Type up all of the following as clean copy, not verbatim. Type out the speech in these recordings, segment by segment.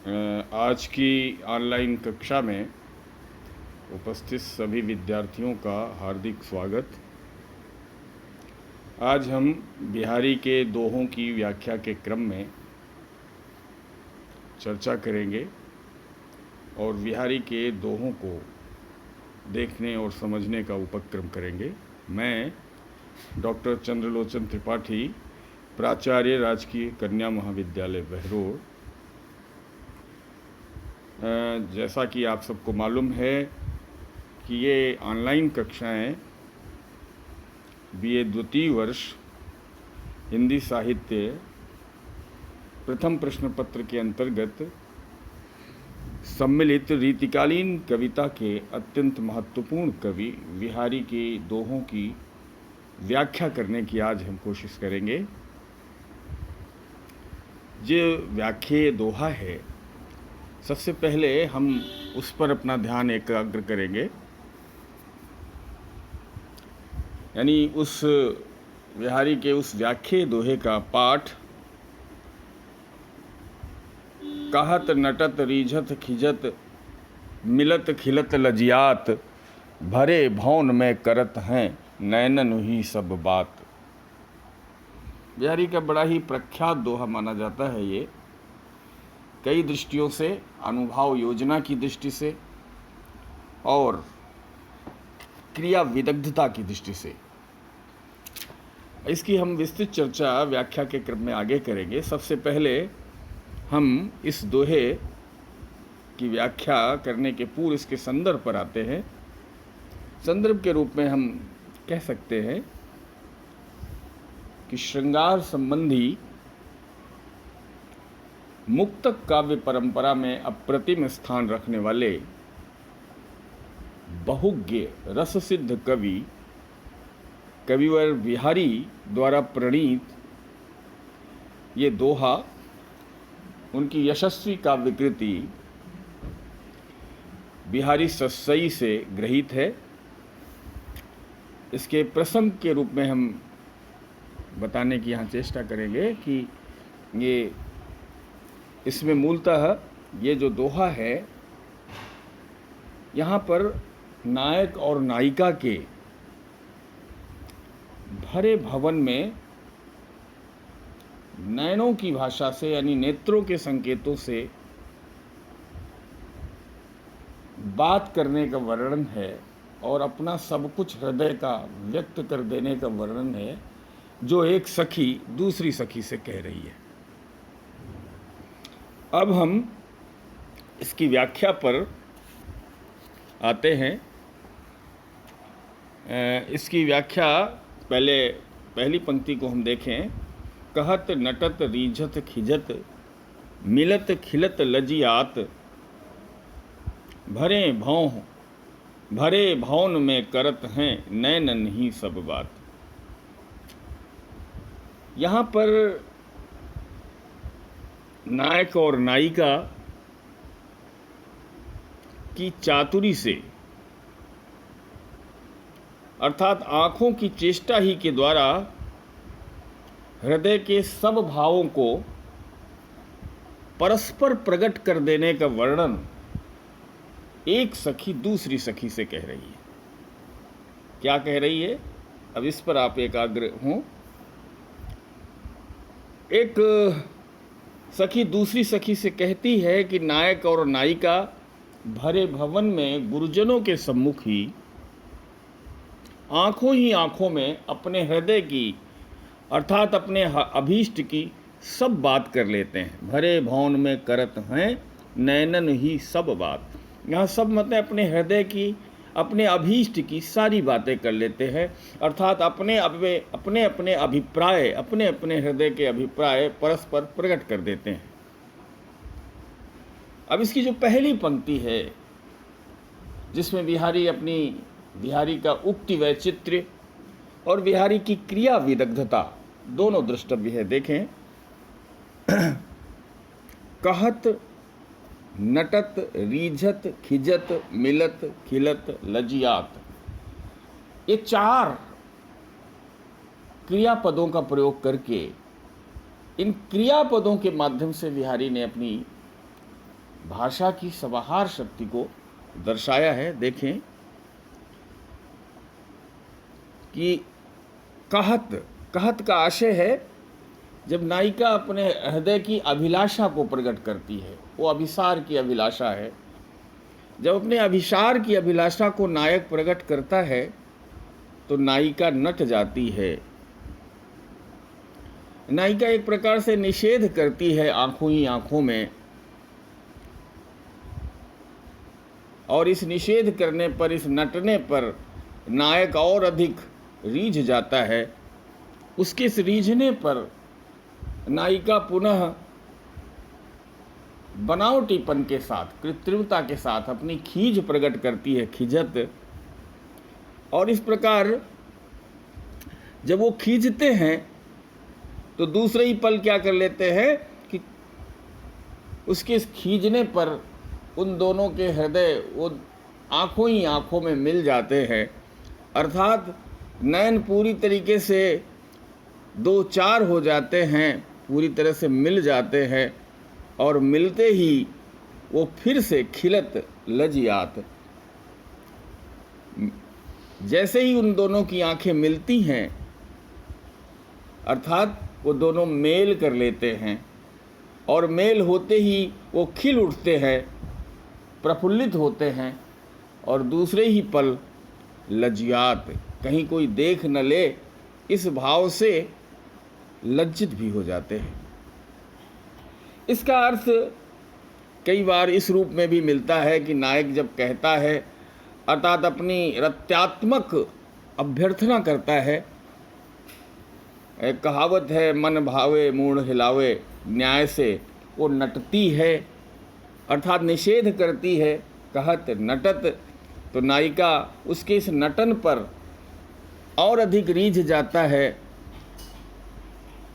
आज की ऑनलाइन कक्षा में उपस्थित सभी विद्यार्थियों का हार्दिक स्वागत। आज हम बिहारी के दोहों की व्याख्या के क्रम में चर्चा करेंगे और बिहारी के दोहों को देखने और समझने का उपक्रम करेंगे। मैं डॉक्टर चंद्रलोचन त्रिपाठी, प्राचार्य राजकीय कन्या महाविद्यालय बहरोड। जैसा कि आप सबको मालूम है कि ये ऑनलाइन कक्षाएं बीए द्वितीय वर्ष हिंदी साहित्य प्रथम प्रश्न पत्र के अंतर्गत सम्मिलित रीतिकालीन कविता के अत्यंत महत्वपूर्ण कवि बिहारी के दोहों की व्याख्या करने की आज हम कोशिश करेंगे। जो व्याख्येय दोहा है, सबसे पहले हम उस पर अपना ध्यान एकाग्र करेंगे, यानी उस बिहारी के उस व्याख्येय दोहे का पाठ कहत नटत रीझत खिजत मिलत खिलत लजियात भरे भौन में करत हैं नैनन ही सब बात। बिहारी का बड़ा ही प्रख्यात दोहा माना जाता है ये, कई दृष्टियों से, अनुभाव योजना की दृष्टि से और क्रिया विदग्धता की दृष्टि से। इसकी हम विस्तृत चर्चा व्याख्या के क्रम में आगे करेंगे। सबसे पहले हम इस दोहे की व्याख्या करने के पूर्व इसके संदर्भ पर आते हैं। संदर्भ के रूप में हम कह सकते हैं कि श्रृंगार संबंधी मुक्तक काव्य परंपरा में अप्रतिम स्थान रखने वाले बहुज्ञ रस सिद्ध कवि कविवर बिहारी द्वारा प्रणीत ये दोहा उनकी यशस्वी काव्यकृति बिहारी सस्सई से ग्रहीत है। इसके प्रसंग के रूप में हम बताने की यहाँ चेष्टा करेंगे कि ये इसमें मूलतः ये जो दोहा है, यहाँ पर नायक और नायिका के भरे भवन में नयनों की भाषा से, यानी नेत्रों के संकेतों से बात करने का वर्णन है और अपना सब कुछ हृदय का व्यक्त कर देने का वर्णन है, जो एक सखी दूसरी सखी से कह रही है। अब हम इसकी व्याख्या पर आते हैं। इसकी व्याख्या पहली पंक्ति को हम देखें। कहत नटत रीझत खिजत मिलत खिलत लजियात भरे भौन में करत हैं नैनन ही सब बात। यहाँ पर नायक और नायिका की चातुरी से, अर्थात आँखों की चेष्टा ही के द्वारा हृदय के सब भावों को परस्पर प्रकट कर देने का वर्णन एक सखी दूसरी सखी से कह रही है। क्या कह रही है, अब इस पर आप एकाग्र हों। एक सखी दूसरी सखी से कहती है कि नायक और नायिका भरे भवन में गुरुजनों के सम्मुख ही आंखों ही आंखों में अपने हृदय की, अर्थात अपने अभीष्ट की सब बात कर लेते हैं। भरे भौन में करत हैं नैनन ही सब बात। यहाँ सब मतलब अपने हृदय की, अपने अभीष्ट की सारी बातें कर लेते हैं, अर्थात अपने अपने अभिप्राय, अपने अपने हृदय के अभिप्राय परस्पर प्रकट कर देते हैं। अब इसकी जो पहली पंक्ति है, जिसमें बिहारी का उक्ति वैचित्र्य और बिहारी की क्रिया विदग्धता दोनों द्रष्टव्य है। देखें, कहत नटत रीझत खिजत मिलत खिलत लजियात, ये चार क्रियापदों का प्रयोग करके इन क्रियापदों के माध्यम से बिहारी ने अपनी भाषा की समाहार शक्ति को दर्शाया है। देखें कि कहत कहत का आशय है जब नायिका अपने हृदय की अभिलाषा को प्रकट करती है, वो अभिसार की अभिलाषा है। जब अपने अभिसार की अभिलाषा को नायक प्रकट करता है तो नायिका नट जाती है। नायिका एक प्रकार से निषेध करती है आंखों ही आंखों में, और इस निषेध करने पर, इस नटने पर नायक और अधिक रीझ जाता है। उसके इस रीझने पर नायिका पुनः बनावटीपन के साथ, कृत्रिमता के साथ अपनी खींच प्रकट करती है, खिजत। और इस प्रकार जब वो खींचते हैं तो दूसरे ही पल क्या कर लेते हैं कि उसके इस खींचने पर उन दोनों के हृदय वो आंखों ही आंखों में मिल जाते हैं। अर्थात नयन पूरी तरीके से दो चार हो जाते हैं, पूरी तरह से मिल जाते हैं, और मिलते ही वो फिर से खिलत लजियात। जैसे ही उन दोनों की आंखें मिलती हैं, अर्थात वो दोनों मेल कर लेते हैं, और मेल होते ही वो खिल उठते हैं, प्रफुल्लित होते हैं, और दूसरे ही पल लज्जात, कहीं कोई देख न ले, इस भाव से लज्जित भी हो जाते हैं। इसका अर्थ कई बार इस रूप में भी मिलता है कि नायक जब कहता है, अर्थात अपनी रत्यात्मक अभ्यर्थना करता है। एक कहावत है, मन भावे मूढ़ हिलावे, न्याय से वो नटती है, अर्थात निषेध करती है, कहत नटत। तो नायिका उसके इस नटन पर और अधिक रीझ जाता है।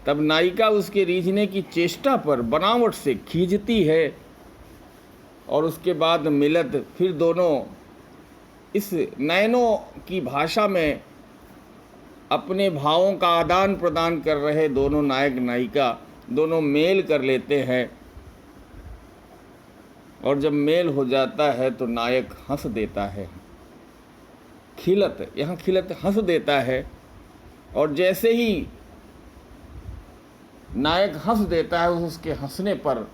तब नायिका उसके रीझने की चेष्टा पर बनावट से खींचती है, और उसके बाद मिलत, फिर दोनों इस नयनों की भाषा में अपने भावों का आदान प्रदान कर रहे दोनों नायक नायिका दोनों मेल कर लेते हैं। और जब मेल हो जाता है तो नायक हंस देता है, खिलत, यहाँ खिलत हंस देता है। और जैसे ही नायक हंस देता है, उसके हंसने पर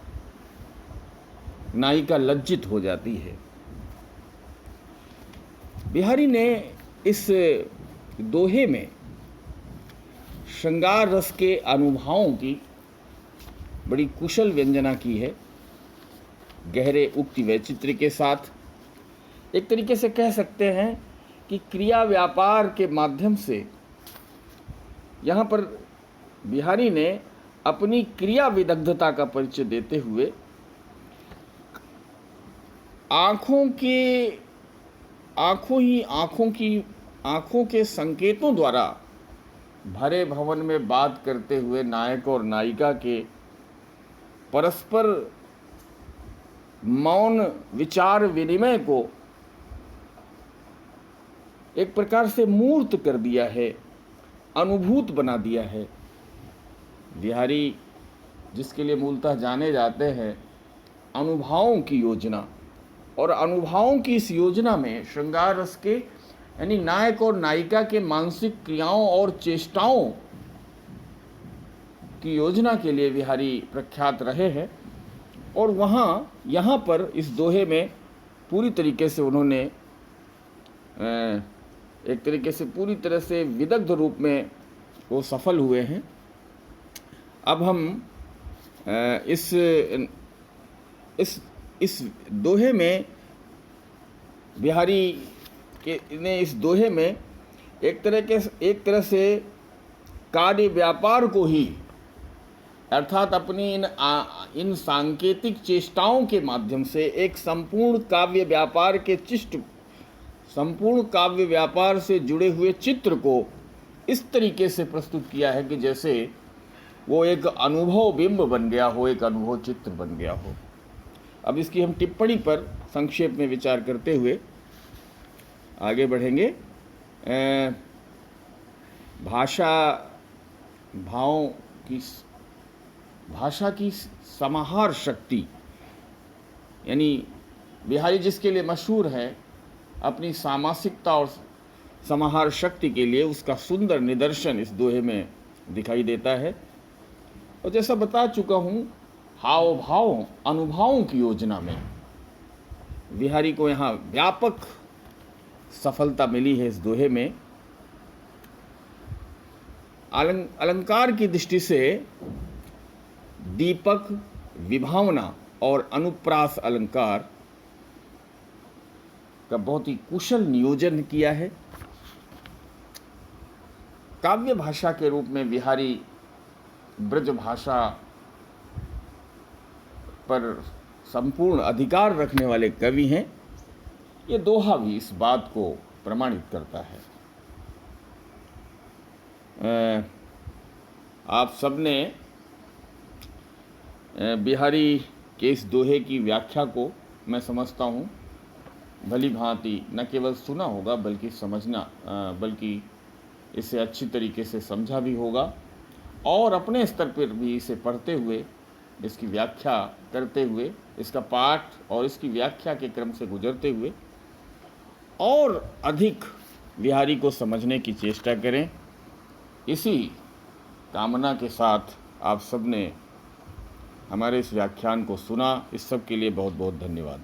नायिका लज्जित हो जाती है। बिहारी ने इस दोहे में श्रृंगार रस के अनुभवों की बड़ी कुशल व्यंजना की है, गहरे उक्ति वैचित्र के साथ। एक तरीके से कह सकते हैं कि क्रिया व्यापार के माध्यम से यहाँ पर बिहारी ने अपनी क्रिया विदग्धता का परिचय देते हुए आँखों के संकेतों द्वारा भरे भवन में बात करते हुए नायक और नायिका के परस्पर मौन विचार विनिमय को एक प्रकार से मूर्त कर दिया है, अनुभूत बना दिया है। बिहारी जिसके लिए मूलतः जाने जाते हैं, अनुभवों की योजना, और अनुभवों की इस योजना में श्रृंगार रस के यानी नायक और नायिका के मानसिक क्रियाओं और चेष्टाओं की योजना के लिए बिहारी प्रख्यात रहे हैं। और यहाँ पर इस दोहे में पूरी तरीके से उन्होंने एक तरीके से पूरी तरह से विदग्ध रूप में वो सफल हुए हैं। अब हम इस दोहे में बिहारी ने इस दोहे में एक तरह से कार्य व्यापार को ही, अर्थात अपनी इन सांकेतिक चेष्टाओं के माध्यम से एक संपूर्ण काव्य व्यापार से जुड़े हुए चित्र को इस तरीके से प्रस्तुत किया है कि जैसे वो एक अनुभव बिंब बन गया हो, एक अनुभव चित्र बन गया हो। अब इसकी हम टिप्पणी पर संक्षेप में विचार करते हुए आगे बढ़ेंगे। भाषा की समाहार शक्ति, यानी बिहारी जिसके लिए मशहूर है, अपनी सामासिकता और समाहार शक्ति के लिए, उसका सुंदर निदर्शन इस दोहे में दिखाई देता है। और जैसा बता चुका हूँ, हाव भाव अनुभावों की योजना में बिहारी को यहाँ व्यापक सफलता मिली है। इस दोहे में अलंकार की दृष्टि से दीपक, विभावना और अनुप्रास अलंकार का बहुत ही कुशल नियोजन किया है। काव्य भाषा के रूप में बिहारी ब्रज भाषा पर संपूर्ण अधिकार रखने वाले कवि हैं। ये दोहा भी इस बात को प्रमाणित करता है। आप सबने बिहारी के इस दोहे की व्याख्या को, मैं समझता हूँ, भली भांति न केवल सुना होगा बल्कि इसे अच्छी तरीके से समझा भी होगा, और अपने स्तर पर भी इसे पढ़ते हुए, इसकी व्याख्या करते हुए, इसका पाठ और इसकी व्याख्या के क्रम से गुजरते हुए और अधिक बिहारी को समझने की चेष्टा करें। इसी कामना के साथ आप सबने हमारे इस व्याख्यान को सुना। इस सब के लिए बहुत बहुत धन्यवाद।